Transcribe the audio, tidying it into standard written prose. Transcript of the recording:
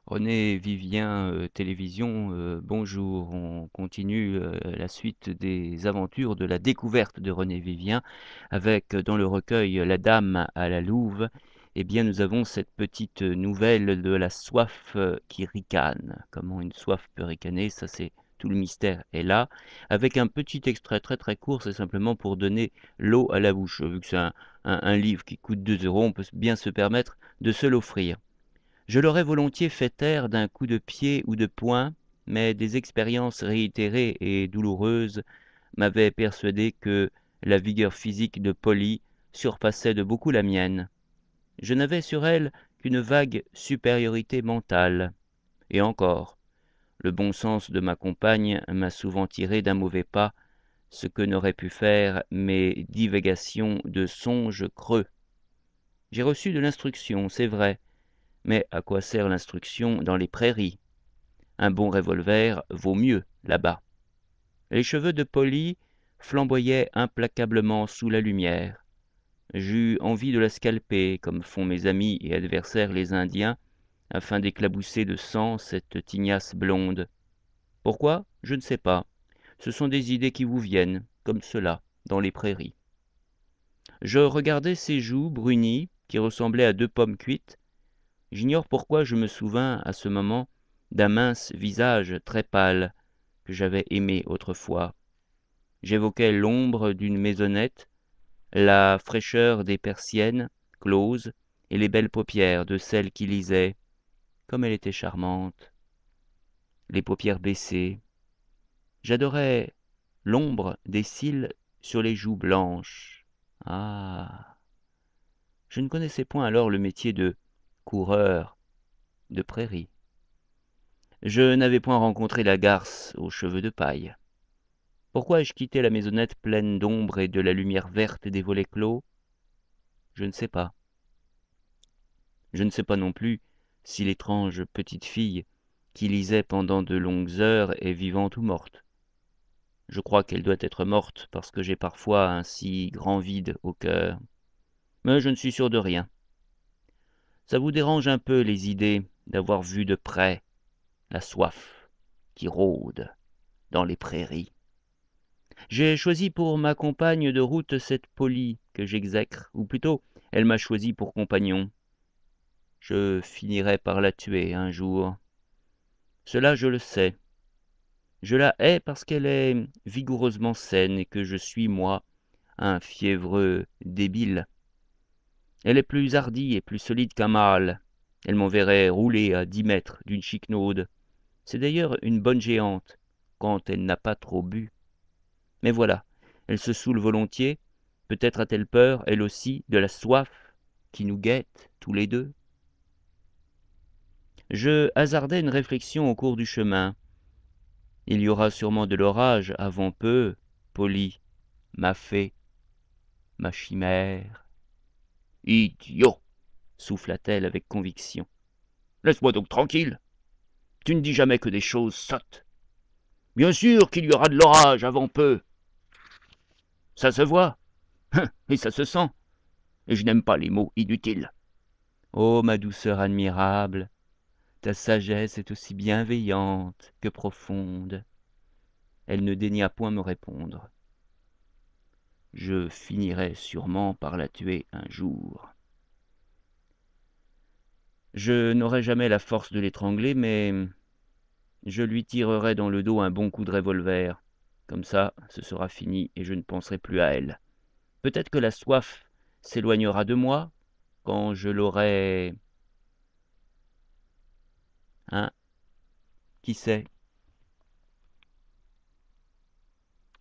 René Vivien, télévision, bonjour. On continue, la suite des aventures de la découverte de René Vivien avec, dans le recueil La Dame à la Louve, eh bien, nous avons cette petite nouvelle de la soif, qui ricane. Comment une soif peut ricaner, ça c'est tout le mystère est là, avec un petit extrait très, très court, c'est simplement pour donner l'eau à la bouche. Vu que c'est un livre qui coûte 2 €, on peut bien se permettre de se l'offrir. Je l'aurais volontiers fait taire d'un coup de pied ou de poing, mais des expériences réitérées et douloureuses m'avaient persuadé que la vigueur physique de Polly surpassait de beaucoup la mienne. Je n'avais sur elle qu'une vague supériorité mentale. Et encore, le bon sens de ma compagne m'a souvent tiré d'un mauvais pas, ce que n'auraient pu faire mes divagations de songes creux. J'ai reçu de l'instruction, c'est vrai, mais à quoi sert l'instruction dans les prairies? Un bon revolver vaut mieux là-bas. Les cheveux de Polly flamboyaient implacablement sous la lumière. J'eus envie de la scalper, comme font mes amis et adversaires les Indiens, afin d'éclabousser de sang cette tignasse blonde. Pourquoi? Je ne sais pas. Ce sont des idées qui vous viennent, comme cela, dans les prairies. Je regardais ses joues brunies, qui ressemblaient à 2 pommes cuites. J'ignore pourquoi je me souvins à ce moment d'un mince visage très pâle que j'avais aimé autrefois. J'évoquais l'ombre d'une maisonnette, la fraîcheur des persiennes closes et les belles paupières de celle qui lisait. Comme elle était charmante, les paupières baissées. J'adorais l'ombre des cils sur les joues blanches. Ah! Je ne connaissais point alors le métier de coureur de prairie. Je n'avais point rencontré la garce aux cheveux de paille. Pourquoi ai-je quitté la maisonnette pleine d'ombre et de la lumière verte des volets clos? Je ne sais pas. Je ne sais pas non plus si l'étrange petite fille qui lisait pendant de longues heures est vivante ou morte. Je crois qu'elle doit être morte parce que j'ai parfois un si grand vide au cœur. Mais je ne suis sûr de rien. Ça vous dérange un peu les idées d'avoir vu de près la soif qui rôde dans les prairies. J'ai choisi pour ma compagne de route cette Polly que j'exècre, ou plutôt, elle m'a choisi pour compagnon. Je finirai par la tuer un jour. Cela je le sais. Je la hais parce qu'elle est vigoureusement saine et que je suis, moi, un fiévreux débile. Elle est plus hardie et plus solide qu'un mâle. Elle m'enverrait rouler à 10 mètres d'une chiquenaude. C'est d'ailleurs une bonne géante, quand elle n'a pas trop bu. Mais voilà, elle se saoule volontiers. Peut-être a-t-elle peur, elle aussi, de la soif qui nous guette tous les deux. Je hasardai une réflexion au cours du chemin. Il y aura sûrement de l'orage avant peu, Polly, ma fée, ma chimère. Idiot! Souffla-t-elle avec conviction. Laisse-moi donc tranquille. Tu ne dis jamais que des choses sottes. Bien sûr qu'il y aura de l'orage avant peu. Ça se voit, et ça se sent, et je n'aime pas les mots inutiles. Ô ma douceur admirable, ta sagesse est aussi bienveillante que profonde. Elle ne daigna point me répondre. Je finirai sûrement par la tuer un jour. Je n'aurai jamais la force de l'étrangler, mais je lui tirerai dans le dos un bon coup de revolver. Comme ça, ce sera fini et je ne penserai plus à elle. Peut-être que la soif s'éloignera de moi quand je l'aurai... Hein? Qui sait?